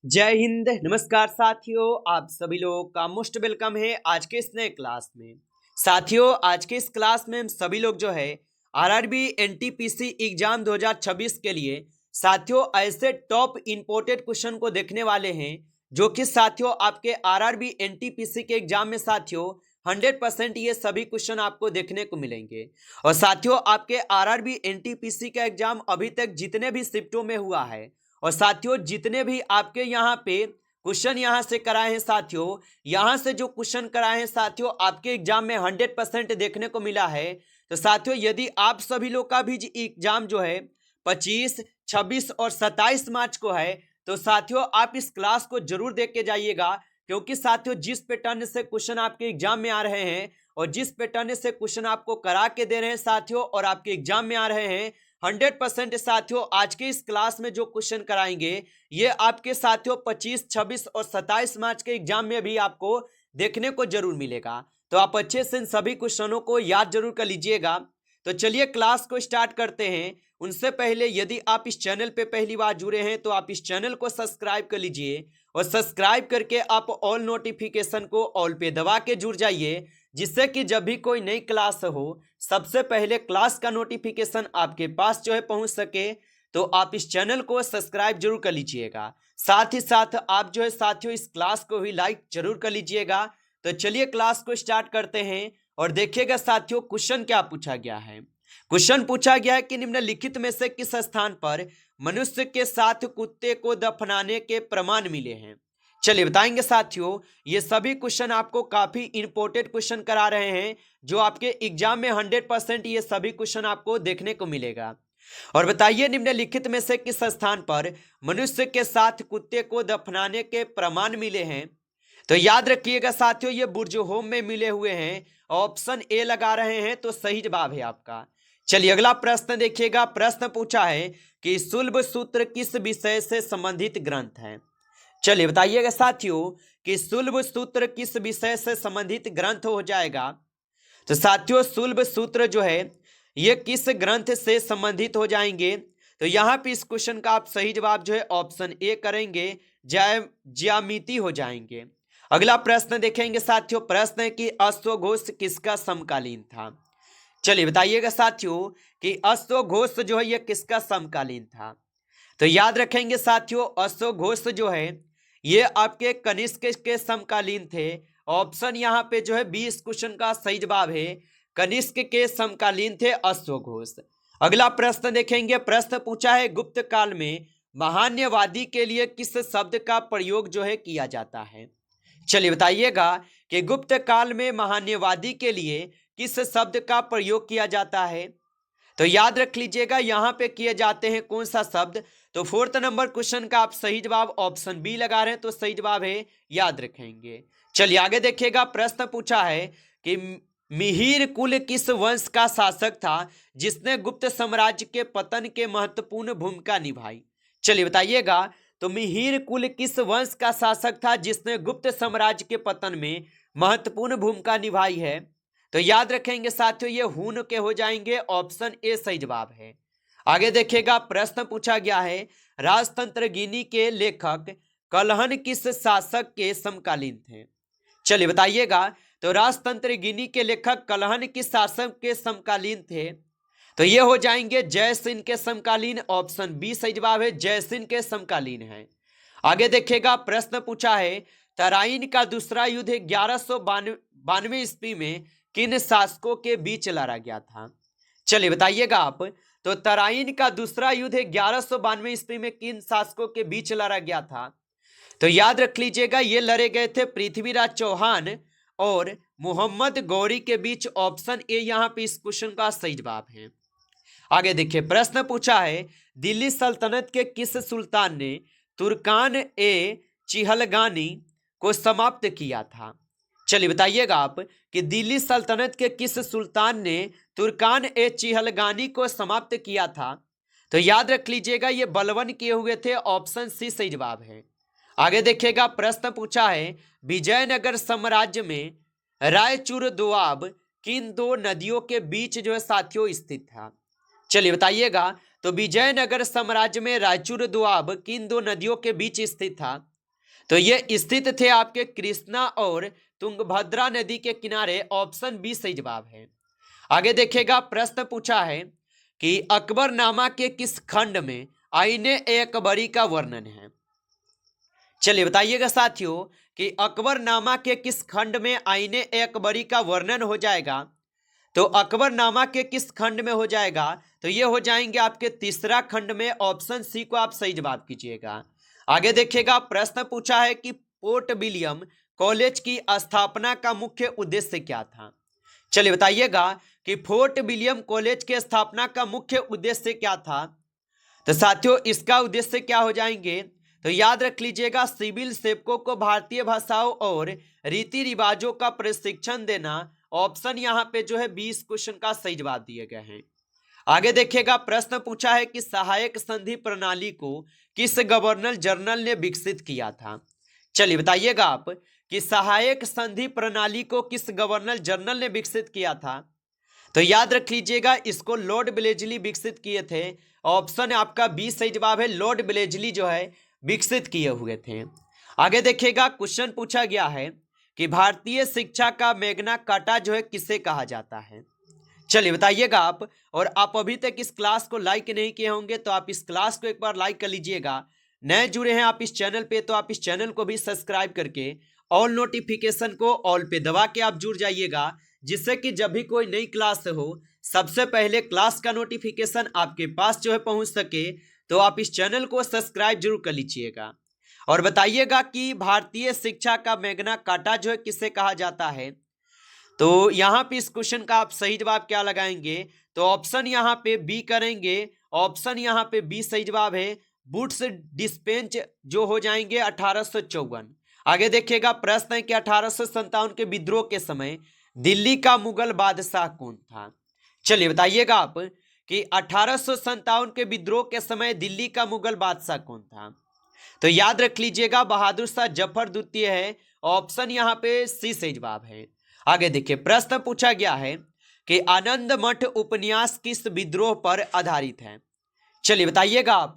जय हिंद। नमस्कार साथियों, आप सभी लोगों का मोस्ट वेलकम है आज के इस नए क्लास में। साथियों, आज के इस क्लास में हम सभी लोग जो है आरआरबी एनटीपीसी एग्जाम 2026 के लिए साथियों ऐसे टॉप इंपोर्टेड क्वेश्चन को देखने वाले हैं जो कि साथियों आपके आरआरबी एनटीपीसी के एग्जाम में साथियों 100% ये सभी क्वेश्चन आपको देखने को मिलेंगे। और साथियों आपके आरआरबी एनटीपीसी का एग्जाम अभी तक जितने भी शिफ्टों में हुआ है और साथियों जितने भी आपके यहाँ पे क्वेश्चन यहाँ से कराए हैं साथियों, यहाँ से जो क्वेश्चन कराए हैं साथियों आपके एग्जाम में 100% देखने को मिला है। तो साथियों यदि आप सभी लोग का भी एग्जाम जो है 25, 26 और 27 मार्च को है तो साथियों आप इस क्लास को जरूर देख के जाइएगा, क्योंकि साथियों जिस पैटर्न से क्वेश्चन आपके एग्जाम में आ रहे हैं और जिस पैटर्न से क्वेश्चन आपको करा के दे रहे हैं साथियों और आपके एग्जाम में आ रहे हैं 100% साथियों आज के इस क्लास में जो क्वेश्चन कराएंगे ये आपके साथियों 25, 26 और 27 मार्च के एग्जाम में भी आपको देखने को जरूर मिलेगा। तो आप अच्छे से इन सभी क्वेश्चनों को याद जरूर कर लीजिएगा। तो चलिए क्लास को स्टार्ट करते हैं। उनसे पहले यदि आप इस चैनल पे पहली बार जुड़े हैं तो आप इस चैनल को सब्सक्राइब कर लीजिए और सब्सक्राइब करके आप ऑल नोटिफिकेशन को ऑल पे दबा के जुड़ जाइए, जिससे कि जब भी कोई नई क्लास हो सबसे पहले क्लास का नोटिफिकेशन आपके पास जो है पहुंच सके। तो आप इस चैनल को सब्सक्राइब जरूर कर लीजिएगा। साथ ही साथ आप जो है साथियों इस क्लास को भी लाइक जरूर कर लीजिएगा। तो चलिए क्लास को स्टार्ट करते हैं और देखिएगा साथियों क्वेश्चन क्या पूछा गया है। क्वेश्चन पूछा गया है कि निम्नलिखित में से किस स्थान पर मनुष्य के साथ कुत्ते को दफनाने के प्रमाण मिले हैं। चलिए बताएंगे साथियों, ये सभी क्वेश्चन आपको काफी इंपोर्टेंट क्वेश्चन करा रहे हैं जो आपके एग्जाम में 100% ये सभी क्वेश्चन आपको देखने को मिलेगा। और बताइए निम्नलिखित में से किस स्थान पर मनुष्य के साथ कुत्ते को दफनाने के प्रमाण मिले हैं। तो याद रखिएगा साथियों ये बुर्ज होम में मिले हुए हैं। ऑप्शन ए लगा रहे हैं तो सही जवाब है आपका। चलिए अगला प्रश्न देखिएगा। प्रश्न पूछा है कि शुल्ब सूत्र किस विषय से संबंधित ग्रंथ है। चलिए बताइएगा साथियों कि शुल्ब सूत्र किस विषय से संबंधित ग्रंथ हो जाएगा। तो साथियों शुल्ब सूत्र जो है ये किस ग्रंथ से संबंधित हो जाएंगे। तो यहाँ पे इस क्वेश्चन का आप सही जवाब जो है ऑप्शन ए करेंगे, ज्यामिति हो जाएंगे। अगला प्रश्न देखेंगे साथियों। प्रश्न है कि अश्वघोष किसका समकालीन था। चलिए बताइएगा साथियों कि अश्वघोष जो है ये किसका समकालीन था। तो याद रखेंगे साथियों अश्वघोष जो है ये आपके कनिष्क के समकालीन थे। ऑप्शन यहाँ पे जो है 20 क्वेश्चन का सही जवाब है, कनिष्क के समकालीन थे अश्वघोष। अगला प्रश्न देखेंगे। प्रश्न पूछा है गुप्त काल में महान्यवादी के लिए किस शब्द का प्रयोग जो है किया जाता है। चलिए बताइएगा कि गुप्त काल में महान्यवादी के लिए किस शब्द का प्रयोग किया जाता है। तो याद रख लीजिएगा यहाँ पे किए जाते हैं कौन सा शब्द। तो 4th नंबर क्वेश्चन का आप सही जवाब ऑप्शन बी लगा रहे हैं तो सही जवाब है, याद रखेंगे। चलिए आगे देखिएगा। प्रश्न पूछा है कि मिहिर कुल किस वंश का शासक था जिसने गुप्त साम्राज्य के पतन के महत्वपूर्ण भूमिका निभाई। चलिए बताइएगा तो मिहिर कुल किस वंश का शासक था जिसने गुप्त साम्राज्य के पतन में महत्वपूर्ण भूमिका निभाई है। तो याद रखेंगे साथियों ये हून के हो जाएंगे, ऑप्शन ए सही जवाब है। आगे देखिएगा। प्रश्न पूछा गया है राजतंत्र गिनी के लेखक कलहन किस शासक के समकालीन थे। चलिए बताइएगा तो राजतंत्र गिनी के लेखक कलहन किस शासक के समकालीन थे। तो ये हो जाएंगे जयसिंह के समकालीन, ऑप्शन बी सही जवाब है, जयसिंह के समकालीन है। आगे देखिएगा। प्रश्न पूछा है तराइन का दूसरा युद्ध 1192 ईस्वी में किन शासकों के बीच लड़ा गया था। चलिए बताइएगा आप। तो तराइन का दूसरा युद्ध 1192 ईस्वी में किन शासकों के बीच लड़ा गया था। तो याद रख लीजिएगा ये लड़े गए थे पृथ्वीराज चौहान और मोहम्मद गौरी के बीच, ऑप्शन ए यहाँ पे इस क्वेश्चन का सही जवाब है। आगे देखिए। प्रश्न पूछा है दिल्ली सल्तनत के किस सुल्तान ने तुर्कान ए चिहलगानी को समाप्त किया था। चलिए बताइएगा आप कि दिल्ली सल्तनत के किस सुल्तान ने तुर्कान ए चिहलगानी को समाप्त किया था। तो याद रख लीजिएगा ये बलवन किए हुए थे, ऑप्शन सी सही जवाब है। आगे देखिएगा। प्रश्न पूछा है विजयनगर साम्राज्य में रायचूर दोआब किन दो नदियों के बीच जो है साथियों स्थित था। चलिए बताइएगा तो विजयनगर साम्राज्य में रायचूर दोआब किन दो नदियों के बीच स्थित था। तो ये स्थित थे आपके कृष्णा और तुंगभद्रा नदी के किनारे। ऑप्शन बी सही जवाब है। आगे देखिएगा, प्रश्न पूछा है कि अकबरनामा के किस खंड में आईने अकबरी का वर्णन है। चलिए बताइएगा साथियों कि अकबरनामा के किस खंड में आईने अकबरी का वर्णन हो जाएगा। तो अकबरनामा के किस खंड में हो जाएगा, तो ये हो जाएंगे आपके तीसरा खंड में। ऑप्शन सी को आप सही जवाब कीजिएगा। आगे देखिएगा, प्रश्न पूछा है कि पोर्ट विलियम कॉलेज की स्थापना का मुख्य उद्देश्य क्या था। चलिए बताइएगा कि फोर्ट विलियम कॉलेज के स्थापना का मुख्य उद्देश्य क्या था। तो साथियों इसका उद्देश्य क्या हो जाएंगे, तो याद रख लीजिएगा, सिविल सेवकों को भारतीय भाषाओं और रीति रिवाजों का प्रशिक्षण देना। ऑप्शन यहाँ पे जो है 20 क्वेश्चन का सही जवाब दिए गए हैं। आगे देखिएगा, प्रश्न पूछा है कि सहायक संधि प्रणाली को किस गवर्नर जनरल ने विकसित किया था। चलिए बताइएगा आप कि सहायक संधि प्रणाली को किस गवर्नर जनरल ने विकसित किया था। तो याद रख लीजिएगा, इसको लॉर्ड ब्लेजली विकसित किए थे। ऑप्शन आपका बी सही जवाब है, लॉर्ड ब्लेजली जो है विकसित किए हुए थे। आगे देखिएगा, क्वेश्चन पूछा गया है कि भारतीय शिक्षा का मैग्ना कार्टा जो है किसे कहा जाता है। चलिए बताइएगा आप, और आप अभी तक इस क्लास को लाइक नहीं किए होंगे तो आप इस क्लास को एक बार लाइक कर लीजिएगा। नए जुड़े हैं आप इस चैनल पे तो आप इस चैनल को भी सब्सक्राइब करके ऑल नोटिफिकेशन को ऑल पे दबा के आप जुड़ जाइएगा, जिससे कि जब भी कोई नई क्लास हो सबसे पहले क्लास का नोटिफिकेशन आपके पास जो है पहुंच सके। तो आप इस चैनल को सब्सक्राइब जरूर कर लीजिएगा। और बताइएगा कि भारतीय शिक्षा का मैग्ना कार्टा जो है किसे कहा जाता है। तो यहाँ पे इस क्वेश्चन का आप सही जवाब क्या लगाएंगे, तो ऑप्शन यहाँ पे बी करेंगे। ऑप्शन यहाँ पे बी सही जवाब है, वुड्स डिस्पेंच जो हो जाएंगे 1854। आगे देखिएगा, प्रश्न है कि 1857 के विद्रोह के समय दिल्ली का मुगल बादशाह कौन था। चलिए बताइएगा आप कि 1857 के विद्रोह के समय दिल्ली का मुगल बादशाह कौन था। तो याद रख लीजिएगा, बहादुर शाह जफर द्वितीय है। ऑप्शन यहाँ पे सी सही जवाब है। आगे देखिए, प्रश्न पूछा गया है कि आनंद मठ उपन्यास किस विद्रोह पर आधारित है। चलिए बताइएगा आप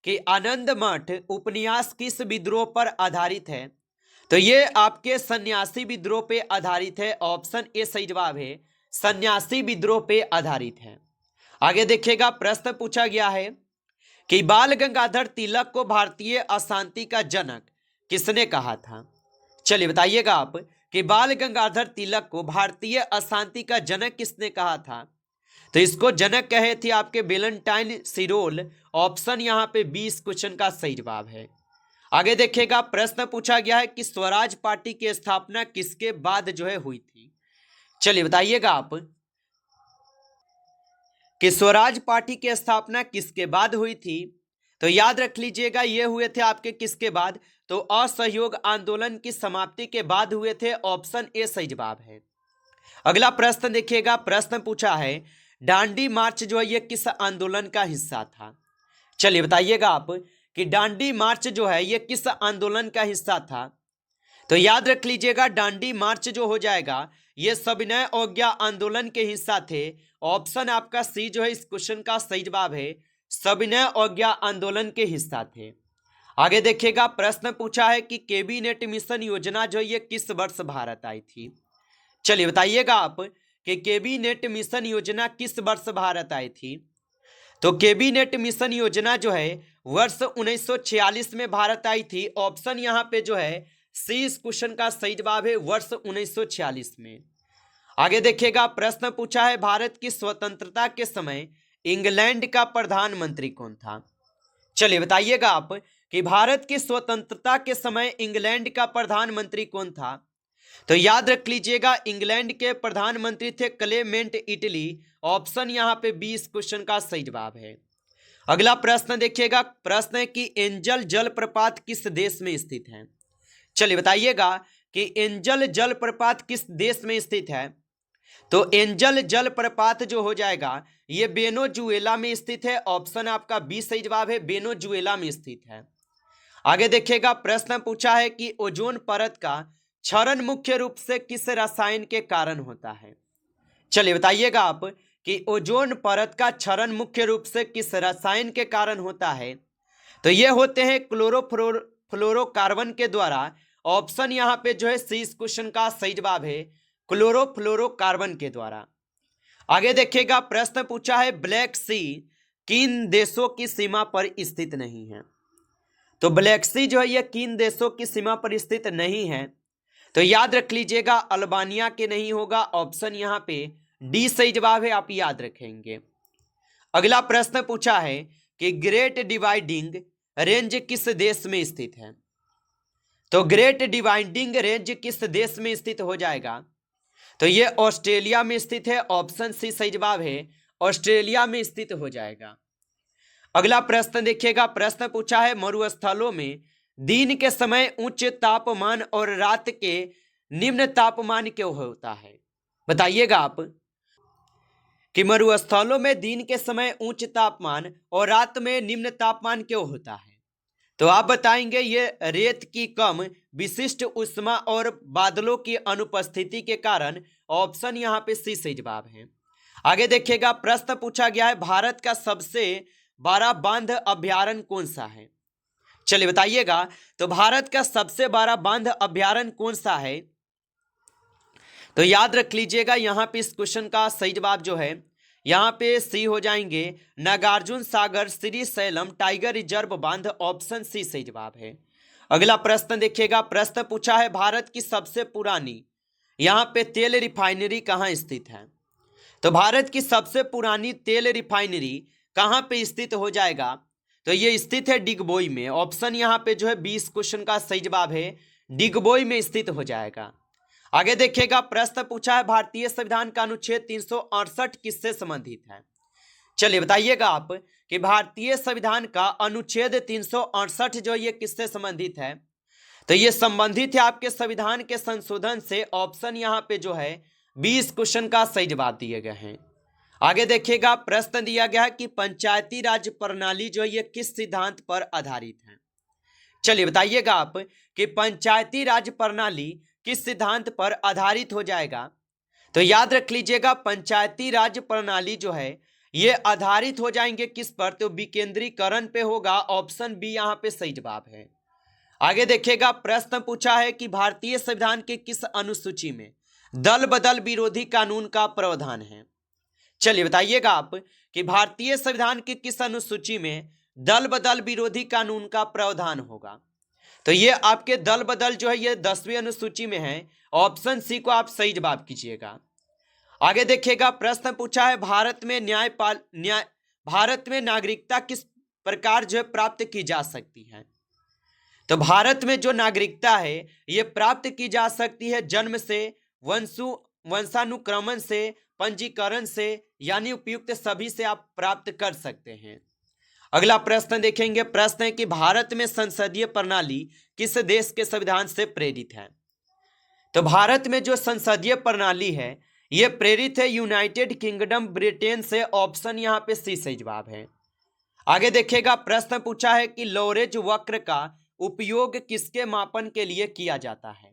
कि आनंद मठ उपन्यास किस विद्रोह पर आधारित है। तो ये आपके सन्यासी विद्रोह पे आधारित है। ऑप्शन ए सही जवाब है, सन्यासी विद्रोह पे आधारित है। आगे देखिएगा, प्रश्न पूछा गया है कि बाल गंगाधर तिलक को भारतीय अशांति का जनक किसने कहा था। चलिए बताइएगा आप कि बाल गंगाधर तिलक को भारतीय अशांति का जनक किसने कहा था। तो इसको जनक कहे थे आपके वेलेंटाइन सिरोल। ऑप्शन यहाँ पे 20 क्वेश्चन का सही जवाब है। आगे देखिएगा, प्रश्न पूछा गया है कि स्वराज पार्टी की स्थापना किसके बाद जो है हुई थी। चलिए बताइएगा आप कि स्वराज पार्टी की स्थापना किसके बाद हुई थी। तो याद रख लीजिएगा, ये हुए थे आपके किसके बाद, तो असहयोग आंदोलन की समाप्ति के बाद हुए थे। ऑप्शन ए सही जवाब है। अगला प्रश्न देखिएगा, प्रश्न पूछा है डांडी मार्च जो है ये किस आंदोलन का हिस्सा था। चलिए बताइएगा आप कि डांडी मार्च जो है ये किस आंदोलन का हिस्सा था। तो याद रख लीजिएगा, डांडी मार्च जो हो जाएगा ये सविनय अवज्ञा आंदोलन के हिस्सा थे। ऑप्शन आपका सी जो है इस क्वेश्चन का सही जवाब है, सविनय अवज्ञा आंदोलन के हिस्सा थे। आगे देखिएगा, प्रश्न पूछा है कि कैबिनेट मिशन योजना जो ये किस वर्ष भारत आई थी। चलिए बताइएगा आप कि कैबिनेट मिशन योजना किस वर्ष भारत आई थी। तो कैबिनेट मिशन योजना जो है वर्ष 1946 में भारत आई थी। ऑप्शन यहाँ पे जो है सी इस क्वेश्चन का सही जवाब है, वर्ष 1946 में। आगे देखिएगा, प्रश्न पूछा है भारत की स्वतंत्रता के समय इंग्लैंड का प्रधानमंत्री कौन था। चलिए बताइएगा आप कि भारत की स्वतंत्रता के समय इंग्लैंड का प्रधानमंत्री कौन था। तो याद रख लीजिएगा, इंग्लैंड के प्रधानमंत्री थे क्लेमेंट इटली। ऑप्शन यहाँ पे 20 क्वेश्चन का सही जवाब है। अगला प्रश्न देखिएगा, प्रश्न है कि एंजल जलप्रपात किस देश में स्थित है। चलिए बताइएगा कि एंजल जलप्रपात किस देश में स्थित है। तो एंजल जलप्रपात जो हो जाएगा ये वेनेजुएला में स्थित है। ऑप्शन आपका बी सही जवाब है, वेनेजुएला में स्थित है। आगे देखिएगा, प्रश्न पूछा है कि ओजोन परत का क्षरण मुख्य रूप से किस रसायन के कारण होता है। चलिए बताइएगा आप कि ओजोन परत का क्षरण मुख्य रूप से किस रसायन के कारण होता है। तो ये होते हैं क्लोरोफ्लोरोकार्बन के द्वारा। ऑप्शन यहाँ पे जो है सी इस क्वेश्चन का सही जवाब है, क्लोरोफ्लोरोकार्बन के द्वारा। आगे देखिएगा, प्रश्न पूछा है ब्लैक सी किन देशों की सीमा पर स्थित नहीं है। तो ब्लैक सी जो है ये किन देशों की सीमा पर स्थित नहीं है, तो याद रख लीजिएगा अल्बानिया के नहीं होगा, ऑप्शन यहाँ पे डी सही जवाब है, आप याद रखेंगे। अगला प्रश्न पूछा है कि ग्रेट डिवाइडिंग रेंज किस देश में स्थित है। तो ग्रेट डिवाइडिंग रेंज किस देश में स्थित हो जाएगा, तो ये ऑस्ट्रेलिया में स्थित है, ऑप्शन सी सही जवाब है, ऑस्ट्रेलिया में स्थित हो जाएगा। अगला प्रश्न देखिएगा, प्रश्न पूछा है मरुस्थलों में दिन के समय उच्च तापमान और रात के निम्न तापमान क्यों होता है। बताइएगा आप कि मरुस्थलों में दिन के समय उच्च तापमान और रात में निम्न तापमान क्यों होता है। तो आप बताएंगे ये रेत की कम विशिष्ट उष्मा और बादलों की अनुपस्थिति के कारण, ऑप्शन यहाँ पे सी सही जवाब है। आगे देखिएगा, प्रश्न पूछा गया है भारत का सबसे बड़ा बांध अभ्यारण्य कौन सा है। चलिए बताइएगा, तो भारत का सबसे बड़ा बांध अभ्यारण्य कौन सा है, तो याद रख लीजिएगा यहाँ पे इस क्वेश्चन का सही जवाब जो है यहाँ पे सी हो जाएंगे, नागार्जुन सागर श्रीशैलम टाइगर रिजर्व बांध, ऑप्शन सी सही जवाब है। अगला प्रश्न देखिएगा, प्रश्न पूछा है भारत की सबसे पुरानी यहाँ पे तेल रिफाइनरी कहाँ स्थित है। तो भारत की सबसे पुरानी तेल रिफाइनरी कहाँ पे स्थित हो जाएगा, तो ये स्थित है डिगबोई में, ऑप्शन यहाँ पे जो है 20 क्वेश्चन का सही जवाब है, डिगबोई में स्थित हो जाएगा। आगे देखिएगा, प्रश्न पूछा है भारतीय संविधान का अनुच्छेद 368 किससे संबंधित है। चलिए बताइएगा आप कि भारतीय संविधान का अनुच्छेद 368 जो ये किससे संबंधित है, तो ये संबंधित है आपके संविधान के संशोधन से, ऑप्शन यहाँ पे जो है 20 क्वेश्चन का सही जवाब दिए गए हैं। आगे देखिएगा, प्रश्न दिया गया है कि पंचायती राज प्रणाली जो ये किस सिद्धांत पर आधारित है। चलिए बताइएगा आप कि पंचायती राज प्रणाली किस सिद्धांत पर आधारित हो जाएगा, तो याद रख लीजिएगा पंचायती राज प्रणाली जो है ये आधारित हो जाएंगे किस पर, तो विकेंद्रीकरण पे होगा, ऑप्शन बी यहाँ पे सही जवाब है। आगे देखिएगा, प्रश्न पूछा है कि भारतीय संविधान के किस अनुसूची में दल बदल विरोधी कानून का प्रावधान है। चलिए बताइएगा आप कि भारतीय संविधान के किस अनुसूची में दल बदल विरोधी कानून का प्रावधान होगा, तो ये आपके दल बदल जो है ये 10वीं अनुसूची में है, ऑप्शन सी को आप सही जवाब कीजिएगा। आगे देखिएगा, प्रश्न पूछा है भारत में नागरिकता किस प्रकार जो है प्राप्त की जा सकती है। तो भारत में जो नागरिकता है ये प्राप्त की जा सकती है जन्म से, वंशानुक्रमण से, पंजीकरण से, यानी उपयुक्त सभी से आप प्राप्त कर सकते हैं। अगला प्रश्न देखेंगे, प्रश्न है कि भारत में संसदीय प्रणाली किस देश के संविधान से प्रेरित है। तो भारत में जो संसदीय प्रणाली है यह प्रेरित है यूनाइटेड किंगडम ब्रिटेन से, ऑप्शन यहाँ पे सी सही जवाब है। आगे देखिएगा, प्रश्न पूछा है कि लोरेंज वक्र का उपयोग किसके मापन के लिए किया जाता है।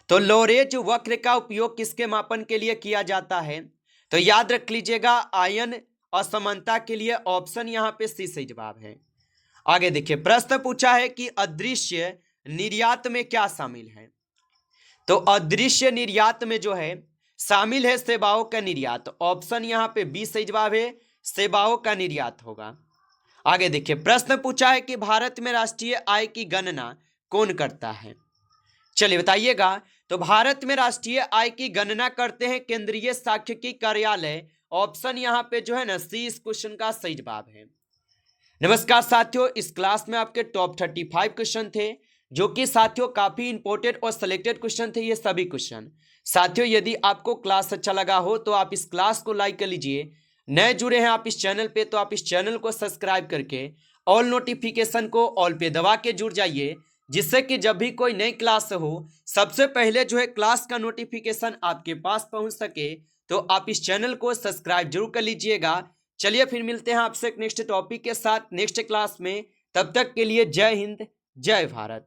तो लोरेंज वक्र का उपयोग किसके मापन के लिए किया जाता है, तो याद रख लीजिएगा आयन असमानता के लिए, ऑप्शन यहाँ पे सी सही जवाब है। आगे देखिए, प्रश्न पूछा है कि अदृश्य निर्यात में क्या शामिल है। तो अदृश्य निर्यात में जो है शामिल है सेवाओं का निर्यात, ऑप्शन यहाँ पे बी सही जवाब है, सेवाओं का निर्यात होगा। आगे देखिए, प्रश्न पूछा है कि भारत में राष्ट्रीय आय की गणना कौन करता है। चलिए बताइएगा, तो भारत में राष्ट्रीय आय की गणना करते हैं केंद्रीय सांख्यिकी कार्यालय, ऑप्शन यहाँ पे जो है ना सी इस क्वेश्चन का सही जवाब है। नमस्कार साथियों, इस क्लास में आपके टॉप 35 क्वेश्चन थे जो कि साथियों काफी इंपोर्टेंट और सिलेक्टेड क्वेश्चन थे। ये सभी क्वेश्चन साथियों यदि आपको क्लास अच्छा लगा हो तो आप इस क्लास को लाइक कर लीजिए। नए जुड़े हैं आप इस चैनल पे तो आप इस चैनल को सब्सक्राइब करके ऑल नोटिफिकेशन को ऑल पे दबा के जुड़ जाइए, जिससे कि जब भी कोई नई क्लास हो सबसे पहले जो है क्लास का नोटिफिकेशन आपके पास पहुंच सके। तो आप इस चैनल को सब्सक्राइब जरूर कर लीजिएगा। चलिए फिर मिलते हैं आपसे एक नेक्स्ट टॉपिक के साथ नेक्स्ट क्लास में। तब तक के लिए जय हिंद, जय भारत।